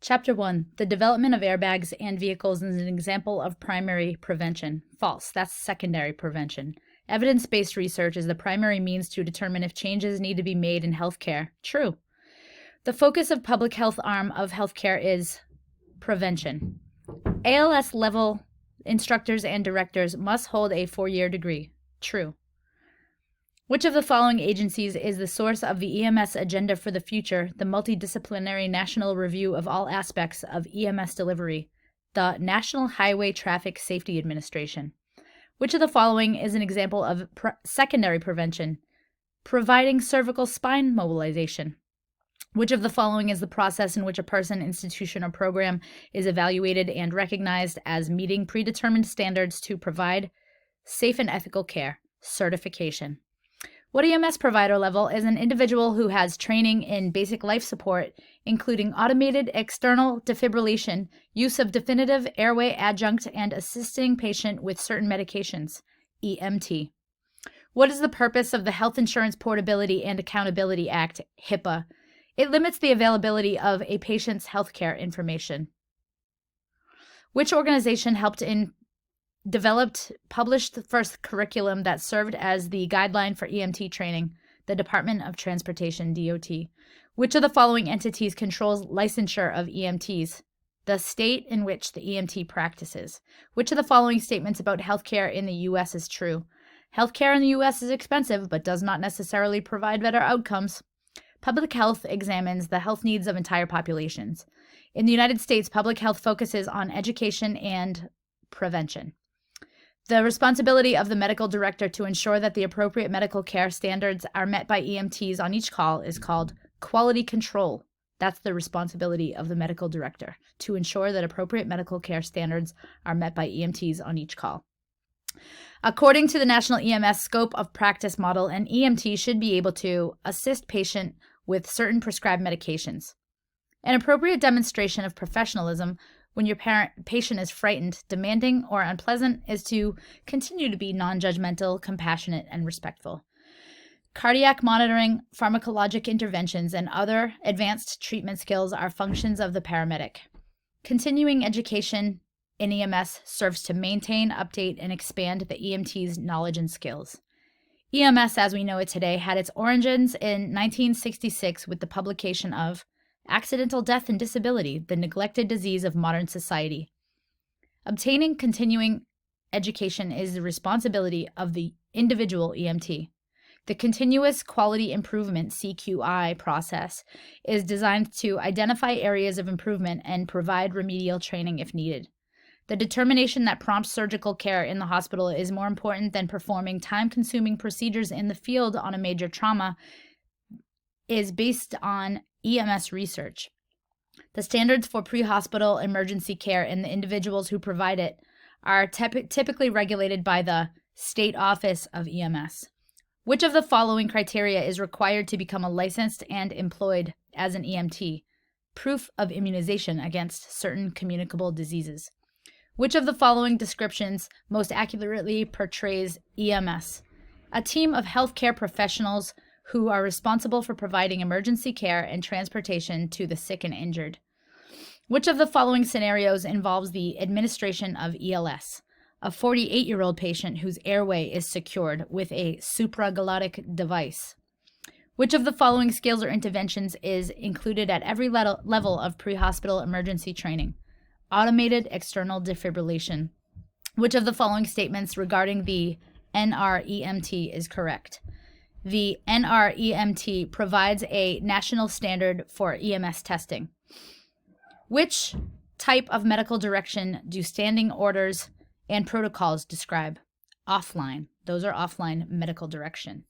Chapter 1. The development of airbags and vehicles is an example of primary prevention. False. That's secondary prevention. Evidence-based research is the primary means to determine if changes need to be made in healthcare. True. The focus of public health arm of healthcare is prevention. ALS level instructors and directors must hold a 4-year degree. True. Which of the following agencies is the source of the EMS Agenda for the Future, the multidisciplinary national review of all aspects of EMS delivery? The National Highway Traffic Safety Administration. Which of the following is an example of secondary prevention? Providing cervical spine mobilization. Which of the following is the process in which a person, institution, or program is evaluated and recognized as meeting predetermined standards to provide safe and ethical care? Certification. What EMS provider level is an individual who has training in basic life support, including automated external defibrillation, use of definitive airway adjunct, and assisting patient with certain medications? EMT. What is the purpose of the Health Insurance Portability and Accountability Act, HIPAA? It limits the availability of a patient's healthcare information. Which organization published the first curriculum that served as the guideline for EMT training? The Department of Transportation, DOT. Which of the following entities controls licensure of EMTs? The state in which the EMT practices. Which of the following statements about healthcare in the U.S. is true? Healthcare in the U.S. is expensive, but does not necessarily provide better outcomes. Public health examines the health needs of entire populations. In the United States, public health focuses on education and prevention. The responsibility of the medical director to ensure that the appropriate medical care standards are met by EMTs on each call is called quality control. That's the responsibility of the medical director, to ensure that appropriate medical care standards are met by EMTs on each call. According to the National EMS Scope of Practice Model, an EMT should be able to assist patient with certain prescribed medications. An appropriate demonstration of professionalism when your patient is frightened, demanding, or unpleasant is to continue to be non-judgmental, compassionate, and respectful. Cardiac monitoring, pharmacologic interventions, and other advanced treatment skills are functions of the paramedic. Continuing education in EMS serves to maintain, update, and expand the EMT's knowledge and skills. EMS, as we know it today, had its origins in 1966 with the publication of Accidental Death and Disability, the Neglected Disease of Modern Society. Obtaining continuing education is the responsibility of the individual EMT. The Continuous Quality Improvement CQI process is designed to identify areas of improvement and provide remedial training if needed. The determination that prompt surgical care in the hospital is more important than performing time-consuming procedures in the field on a major trauma is based on EMS research. The standards for pre-hospital emergency care and the individuals who provide it are typically regulated by the State Office of EMS. Which of the following criteria is required to become a licensed and employed as an EMT? Proof of immunization against certain communicable diseases. Which of the following descriptions most accurately portrays EMS? A team of healthcare professionals who are responsible for providing emergency care and transportation to the sick and injured. Which of the following scenarios involves the administration of ELS? A 48-year-old patient whose airway is secured with a supraglottic device. Which of the following skills or interventions is included at every level of pre-hospital emergency training? Automated external defibrillation. Which of the following statements regarding the NREMT is correct? The NREMT provides a national standard for EMS testing. Which type of medical direction do standing orders and protocols describe? Offline. Those are offline medical direction.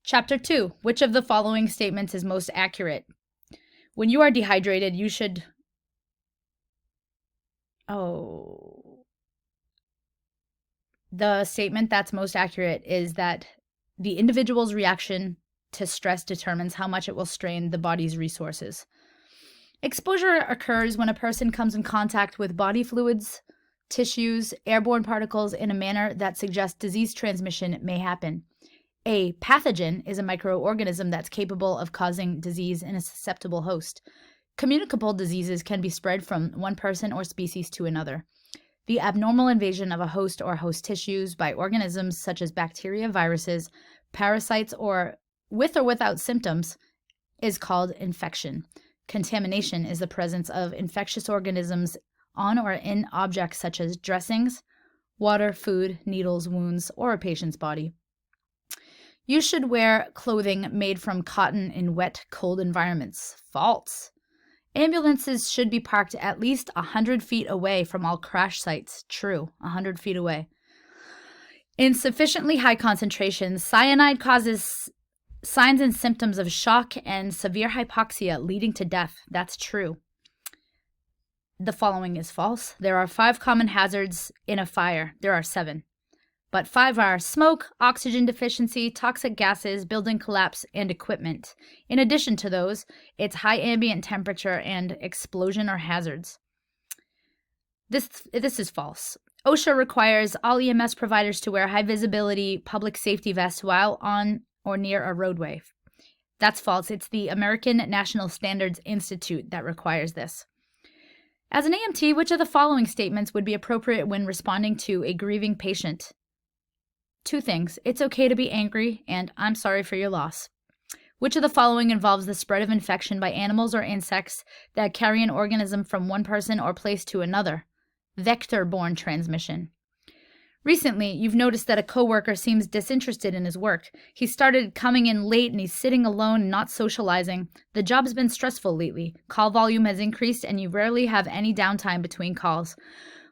Chapter 2. Which of the following statements is most accurate? When you are dehydrated, you should... The statement that's most accurate is that the individual's reaction to stress determines how much it will strain the body's resources. Exposure occurs when a person comes in contact with body fluids, tissues, airborne particles in a manner that suggests disease transmission may happen. A pathogen is a microorganism that's capable of causing disease in a susceptible host. Communicable diseases can be spread from one person or species to another. The abnormal invasion of a host or host tissues by organisms such as bacteria, viruses, parasites, or with or without symptoms is called infection. Contamination is the presence of infectious organisms on or in objects such as dressings, water, food, needles, wounds, or a patient's body. You should wear clothing made from cotton in wet, cold environments. False. Ambulances should be parked at least 100 feet away from all crash sites. True, 100 feet away. In sufficiently high concentrations, cyanide causes signs and symptoms of shock and severe hypoxia leading to death. That's true. The following is false. There are 5 common hazards in a fire. There are 7. But 5 are smoke, oxygen deficiency, toxic gases, building collapse, and equipment. In addition to those, it's high ambient temperature and explosion or hazards. This is false. OSHA requires all EMS providers to wear high-visibility public safety vests while on or near a roadway. That's false. It's the American National Standards Institute that requires this. As an AMT, which of the following statements would be appropriate when responding to a grieving patient? 2 things. It's okay to be angry, and I'm sorry for your loss. Which of the following involves the spread of infection by animals or insects that carry an organism from one person or place to another? Vector-borne transmission. Recently, you've noticed that a coworker seems disinterested in his work. He started coming in late and he's sitting alone and not socializing. The job's been stressful lately. Call volume has increased and you rarely have any downtime between calls.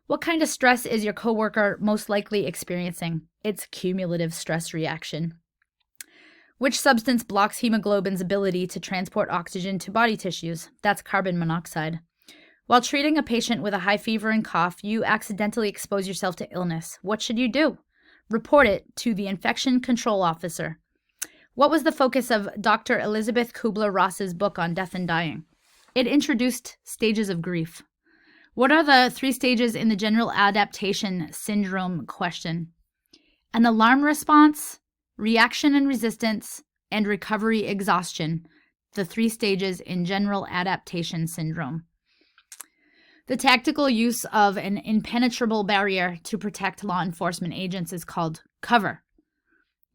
What kind of stress is your coworker most likely experiencing? It's cumulative stress reaction. Which substance blocks hemoglobin's ability to transport oxygen to body tissues? That's carbon monoxide. While treating a patient with a high fever and cough, you accidentally expose yourself to illness. What should you do? Report it to the infection control officer. What was the focus of Dr. Elizabeth Kubler-Ross's book on death and dying? It introduced stages of grief. What are the 3 stages in the general adaptation syndrome question? An alarm response, reaction and resistance, and recovery exhaustion. The 3 stages in general adaptation syndrome. The tactical use of an impenetrable barrier to protect law enforcement agents is called cover.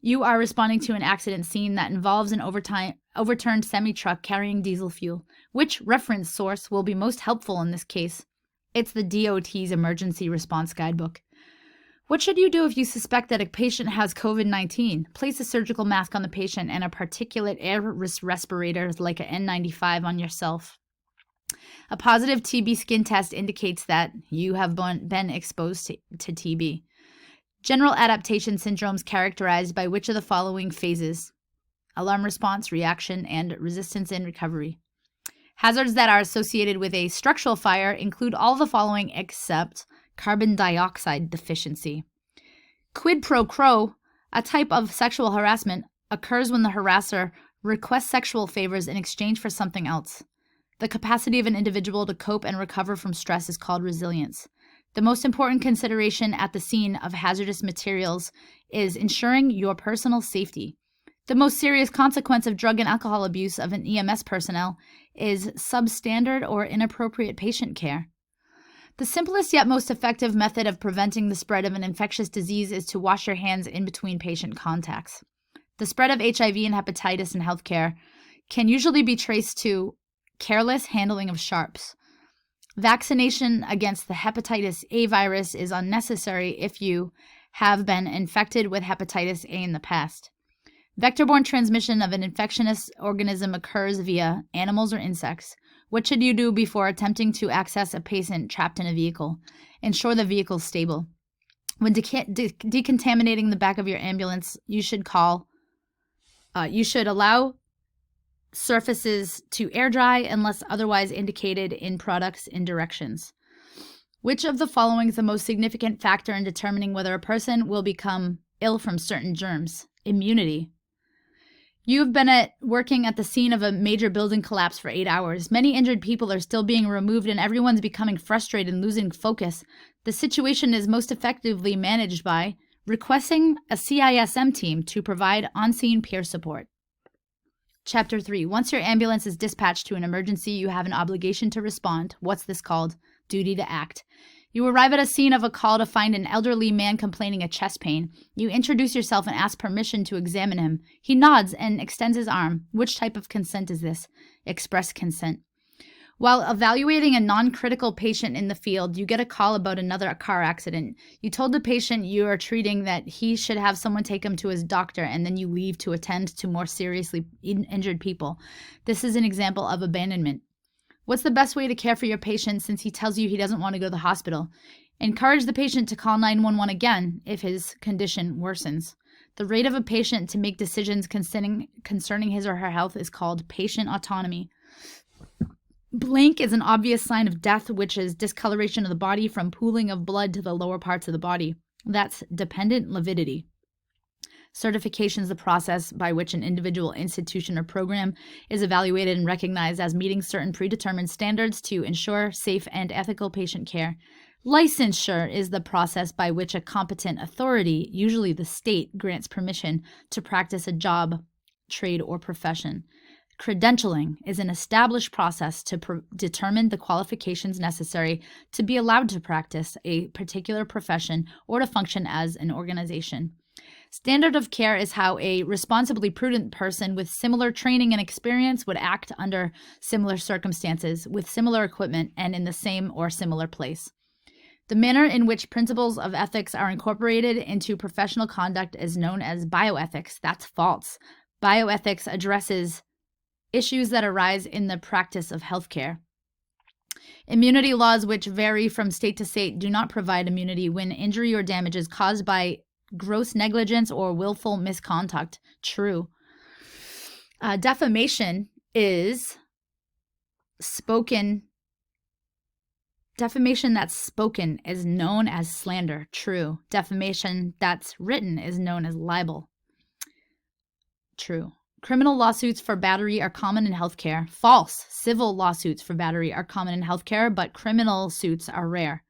You are responding to an accident scene that involves an overturned semi-truck carrying diesel fuel. Which reference source will be most helpful in this case? It's the DOT's Emergency Response Guidebook. What should you do if you suspect that a patient has COVID-19? Place a surgical mask on the patient and a particulate air respirator like an N95 on yourself. A positive TB skin test indicates that you have been exposed to TB. General adaptation syndrome is characterized by which of the following phases? Alarm response, reaction, and resistance in recovery. Hazards that are associated with a structural fire include all the following except carbon dioxide deficiency. Quid pro quo, a type of sexual harassment, occurs when the harasser requests sexual favors in exchange for something else. The capacity of an individual to cope and recover from stress is called resilience. The most important consideration at the scene of hazardous materials is ensuring your personal safety. The most serious consequence of drug and alcohol abuse of an EMS personnel is substandard or inappropriate patient care. The simplest yet most effective method of preventing the spread of an infectious disease is to wash your hands in between patient contacts. The spread of HIV and hepatitis in healthcare can usually be traced to careless handling of sharps. Vaccination against the hepatitis A virus is unnecessary if you have been infected with hepatitis A in the past. Vector-borne transmission of an infectious organism occurs via animals or insects. What should you do before attempting to access a patient trapped in a vehicle? Ensure the vehicle is stable. When decontaminating the back of your ambulance, you should allow surfaces to air dry unless otherwise indicated in products and directions. Which of the following is the most significant factor in determining whether a person will become ill from certain germs? Immunity. You've been working at the scene of a major building collapse for 8 hours. Many injured people are still being removed and everyone's becoming frustrated and losing focus. The situation is most effectively managed by requesting a CISM team to provide on-scene peer support. Chapter 3. Once your ambulance is dispatched to an emergency, you have an obligation to respond. What's this called? Duty to act. You arrive at a scene of a call to find an elderly man complaining of chest pain. You introduce yourself and ask permission to examine him. He nods and extends his arm. Which type of consent is this? Express consent. While evaluating a non-critical patient in the field, you get a call about another car accident. You told the patient you are treating that he should have someone take him to his doctor, and then you leave to attend to more seriously injured people. This is an example of abandonment. What's the best way to care for your patient since he tells you he doesn't want to go to the hospital? Encourage the patient to call 911 again if his condition worsens. The right of a patient to make decisions concerning his or her health is called patient autonomy. Blank is an obvious sign of death, which is discoloration of the body from pooling of blood to the lower parts of the body. That's dependent lividity. Certification is the process by which an individual, institution, or program is evaluated and recognized as meeting certain predetermined standards to ensure safe and ethical patient care. Licensure is the process by which a competent authority, usually the state, grants permission to practice a job, trade, or profession. Credentialing is an established process to determine the qualifications necessary to be allowed to practice a particular profession or to function as an organization. Standard of care is how a responsibly prudent person with similar training and experience would act under similar circumstances, with similar equipment, and in the same or similar place. The manner in which principles of ethics are incorporated into professional conduct is known as bioethics. That's false. Bioethics addresses issues that arise in the practice of healthcare. Immunity laws, which vary from state to state, do not provide immunity when injury or damage is caused by gross negligence or willful misconduct. True. Defamation is spoken. Defamation that's spoken is known as slander. True. Defamation that's written is known as libel. True. Criminal lawsuits for battery are common in healthcare. False. Civil lawsuits for battery are common in healthcare, but criminal suits are rare.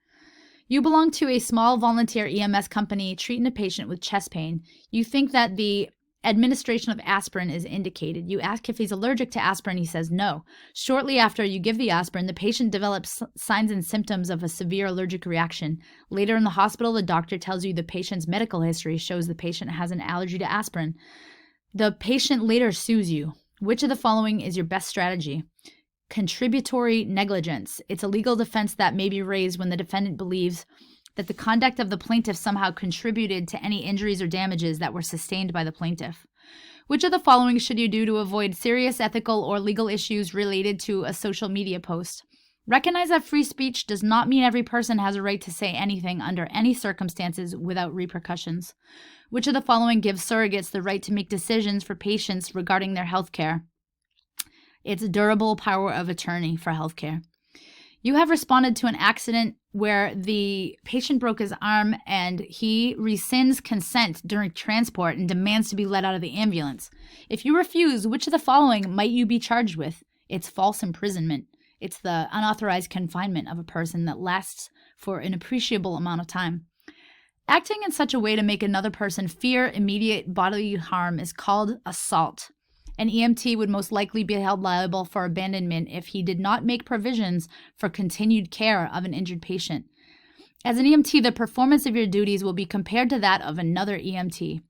You belong to a small volunteer EMS company treating a patient with chest pain. You think that the administration of aspirin is indicated. You ask if he's allergic to aspirin. He says no. Shortly after you give the aspirin, the patient develops signs and symptoms of a severe allergic reaction. Later in the hospital, the doctor tells you the patient's medical history shows the patient has an allergy to aspirin. The patient later sues you. Which of the following is your best strategy? Contributory negligence. It's a legal defense that may be raised when the defendant believes that the conduct of the plaintiff somehow contributed to any injuries or damages that were sustained by the plaintiff. Which of the following should you do to avoid serious ethical or legal issues related to a social media post? Recognize that free speech does not mean every person has a right to say anything under any circumstances without repercussions. Which of the following gives surrogates the right to make decisions for patients regarding their health care? It's durable power of attorney for health care. You have responded to an accident where the patient broke his arm and he rescinds consent during transport and demands to be let out of the ambulance. If you refuse, which of the following might you be charged with? It's false imprisonment. It's the unauthorized confinement of a person that lasts for an appreciable amount of time. Acting in such a way to make another person fear immediate bodily harm is called assault. An EMT would most likely be held liable for abandonment if he did not make provisions for continued care of an injured patient. As an EMT, the performance of your duties will be compared to that of another EMT.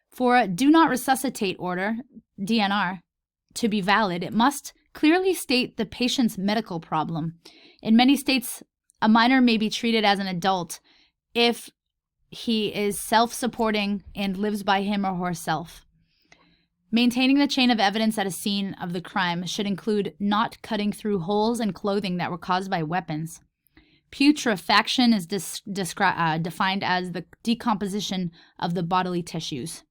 For a do not resuscitate order, DNR, to be valid, it must clearly state the patient's medical problem. In many states, a minor may be treated as an adult if he is self-supporting and lives by him or herself. Maintaining the chain of evidence at a scene of the crime should include not cutting through holes in clothing that were caused by weapons. Putrefaction is defined as the decomposition of the bodily tissues.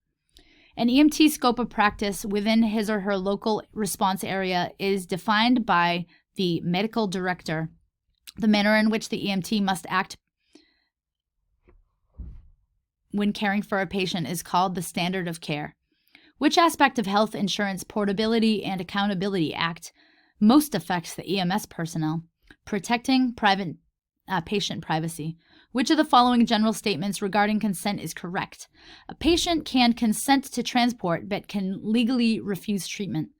An EMT's scope of practice within his or her local response area is defined by the medical director. The manner in which the EMT must act when caring for a patient is called the standard of care. Which aspect of Health Insurance Portability and Accountability Act most affects the EMS personnel? Protecting private patient privacy. Which of the following general statements regarding consent is correct? A patient can consent to transport but can legally refuse treatment.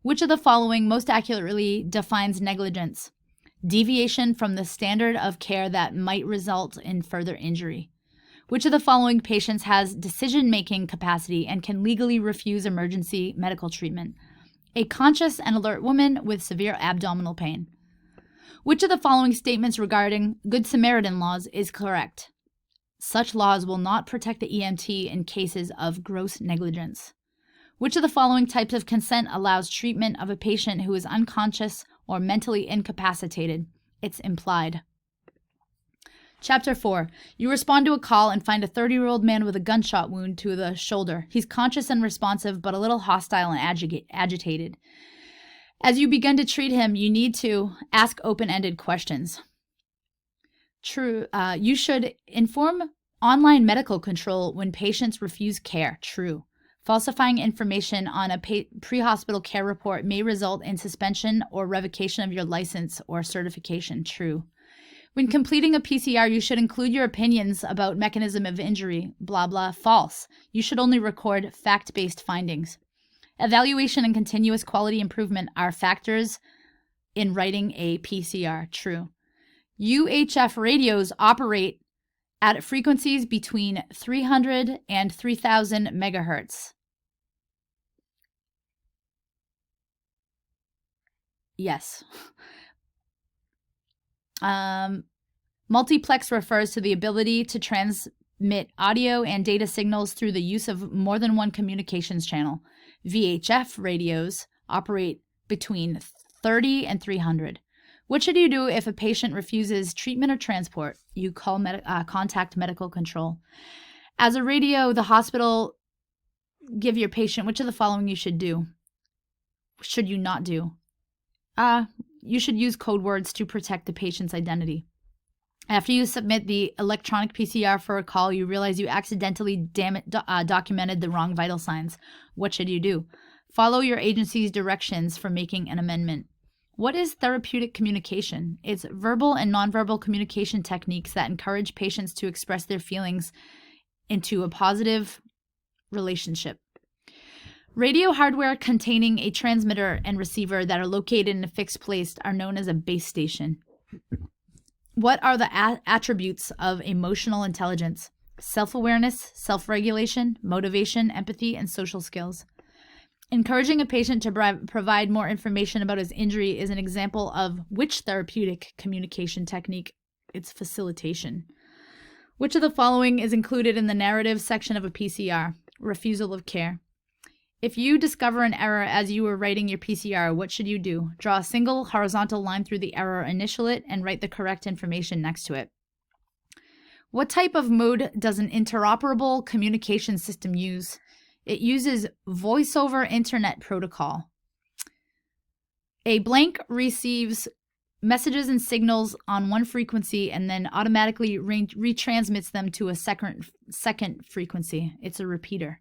Which of the following most accurately defines negligence? Deviation from the standard of care that might result in further injury. Which of the following patients has decision-making capacity and can legally refuse emergency medical treatment? A conscious and alert woman with severe abdominal pain. Which of the following statements regarding Good Samaritan laws is correct? Such laws will not protect the EMT in cases of gross negligence. Which of the following types of consent allows treatment of a patient who is unconscious or mentally incapacitated? It's implied. Chapter 4. You respond to a call and find a 30-year-old man with a gunshot wound to the shoulder. He's conscious and responsive, but a little hostile and agitated. As you begin to treat him, you need to ask open-ended questions. True. You should inform online medical control when patients refuse care. True. Falsifying information on a pre-hospital care report may result in suspension or revocation of your license or certification. True. When completing a PCR, you should include your opinions about mechanism of injury. Blah, blah. False. You should only record fact-based findings. Evaluation and continuous quality improvement are factors in writing a PCR. True. UHF radios operate at frequencies between 300 and 3000 megahertz. Yes. Multiplex refers to the ability to transmit audio and data signals through the use of more than one communications channel. VHF radios operate between 30 and 300. What should you do if a patient refuses treatment or transport? You contact medical control. As a radio, the hospital give your patient which of the following you should do? Should you not do? You should use code words to protect the patient's identity. After you submit the electronic PCR for a call, you realize you accidentally documented the wrong vital signs. What should you do? Follow your agency's directions for making an amendment. What is therapeutic communication? It's verbal and nonverbal communication techniques that encourage patients to express their feelings into a positive relationship. Radio hardware containing a transmitter and receiver that are located in a fixed place are known as a base station. What are the attributes of emotional intelligence? Self-awareness, self-regulation, motivation, empathy, and social skills. Encouraging a patient to provide more information about his injury is an example of which therapeutic communication technique? It's facilitation. Which of the following is included in the narrative section of a PCR? Refusal of care. If you discover an error as you were writing your PCR, what should you do? Draw a single horizontal line through the error, initial it, and write the correct information next to it. What type of mode does an interoperable communication system use? It uses Voice over Internet Protocol. A blank receives messages and signals on one frequency and then automatically retransmits them to a second frequency. It's a repeater.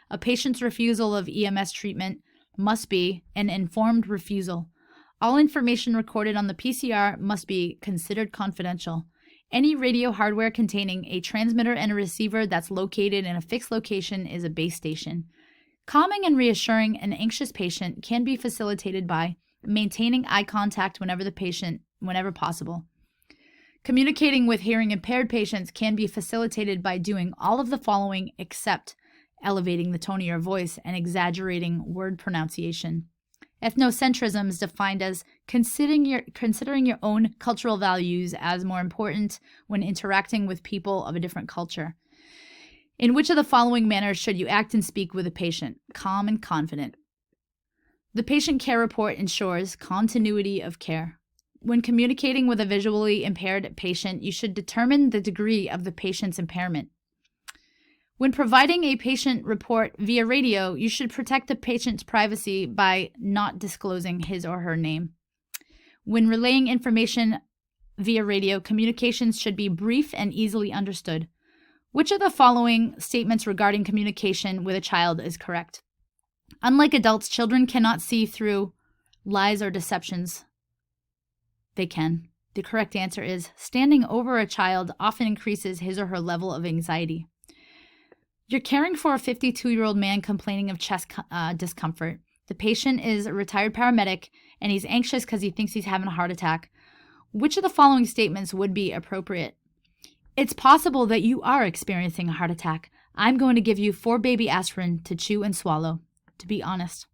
A patient's refusal of EMS treatment must be an informed refusal. All information recorded on the PCR must be considered confidential. Any radio hardware containing a transmitter and a receiver that's located in a fixed location is a base station. Calming and reassuring an anxious patient can be facilitated by maintaining eye contact whenever possible. Communicating with hearing impaired patients can be facilitated by doing all of the following except elevating the tone of your voice and exaggerating word pronunciation. Ethnocentrism is defined as considering your own cultural values as more important when interacting with people of a different culture. In which of the following manners should you act and speak with a patient? Calm and confident. The patient care report ensures continuity of care. When communicating with a visually impaired patient, you should determine the degree of the patient's impairment. When providing a patient report via radio, you should protect the patient's privacy by not disclosing his or her name. When relaying information via radio, communications should be brief and easily understood. Which of the following statements regarding communication with a child is correct? Unlike adults, children cannot see through lies or deceptions. They can. The correct answer is standing over a child often increases his or her level of anxiety. You're caring for a 52-year-old man complaining of chest discomfort. The patient is a retired paramedic and he's anxious because he thinks he's having a heart attack. Which of the following statements would be appropriate? It's possible that you are experiencing a heart attack. I'm going to give you 4 baby aspirin to chew and swallow. To be honest.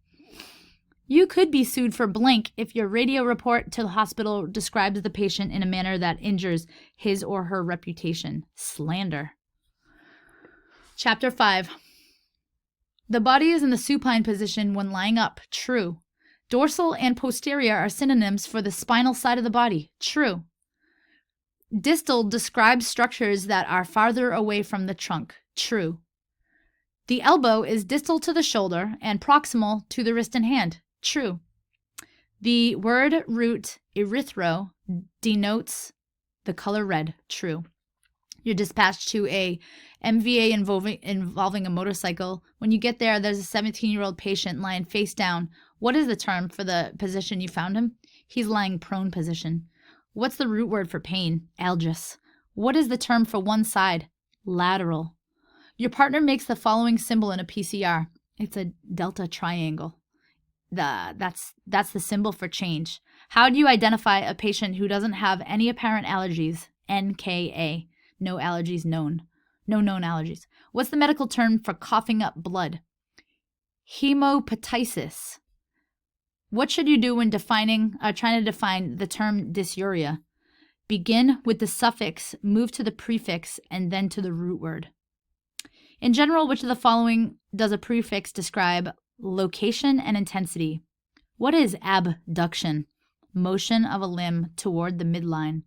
You could be sued for blank if your radio report to the hospital describes the patient in a manner that injures his or her reputation. Slander. Chapter 5. The body is in the supine position when lying up. True. Dorsal and posterior are synonyms for the spinal side of the body. True. Distal describes structures that are farther away from the trunk. True. The elbow is distal to the shoulder and proximal to the wrist and hand. True. The word root erythro denotes the color red. True. You're dispatched to a MVA involving a motorcycle. When you get there, there's a 17-year-old patient lying face down. What is the term for the position you found him? He's lying prone position. What's the root word for pain? Algis. What is the term for one side? Lateral. Your partner makes the following symbol in a PCR. It's a delta triangle. That's the symbol for change. How do you identify a patient who doesn't have any apparent allergies? NKA. No allergies known. No known allergies. What's the medical term for coughing up blood? Hemoptysis. What should you do when trying to define the term dysuria? Begin with the suffix, move to the prefix, and then to the root word. In general, which of the following does a prefix describe? Location and intensity. What is abduction? Motion of a limb toward the midline.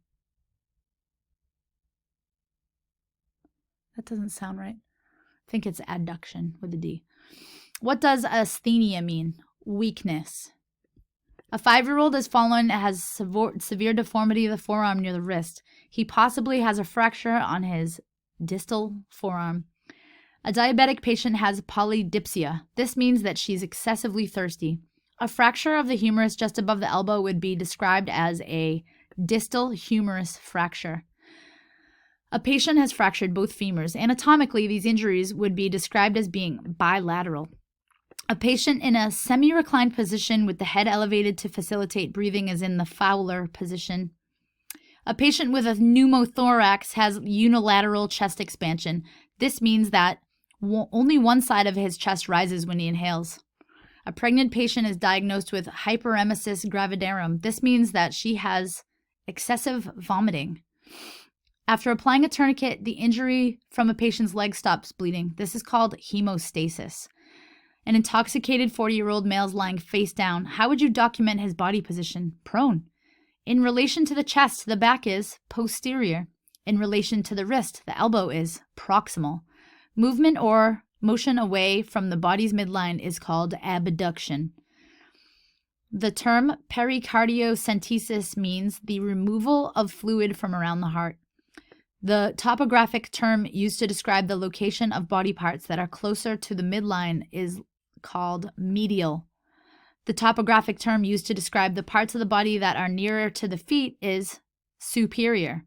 That doesn't sound right. I think it's adduction with a D. What does asthenia mean? Weakness. A 5-year-old has fallen and has severe deformity of the forearm near the wrist. He possibly has a fracture on his distal forearm. A diabetic patient has polydipsia. This means that she's excessively thirsty. A fracture of the humerus just above the elbow would be described as a distal humerus fracture. A patient has fractured both femurs. Anatomically, these injuries would be described as being bilateral. A patient in a semi-reclined position with the head elevated to facilitate breathing is in the Fowler position. A patient with a pneumothorax has unilateral chest expansion. This means that only one side of his chest rises when he inhales. A pregnant patient is diagnosed with hyperemesis gravidarum. This means that she has excessive vomiting. After applying a tourniquet, the injury from a patient's leg stops bleeding. This is called hemostasis. An intoxicated 40-year-old male is lying face down. How would you document his body position? Prone. In relation to the chest, the back is posterior. In relation to the wrist, the elbow is proximal. Movement or motion away from the body's midline is called abduction. The term pericardiocentesis means the removal of fluid from around the heart. The topographic term used to describe the location of body parts that are closer to the midline is called medial. The topographic term used to describe the parts of the body that are nearer to the feet is superior.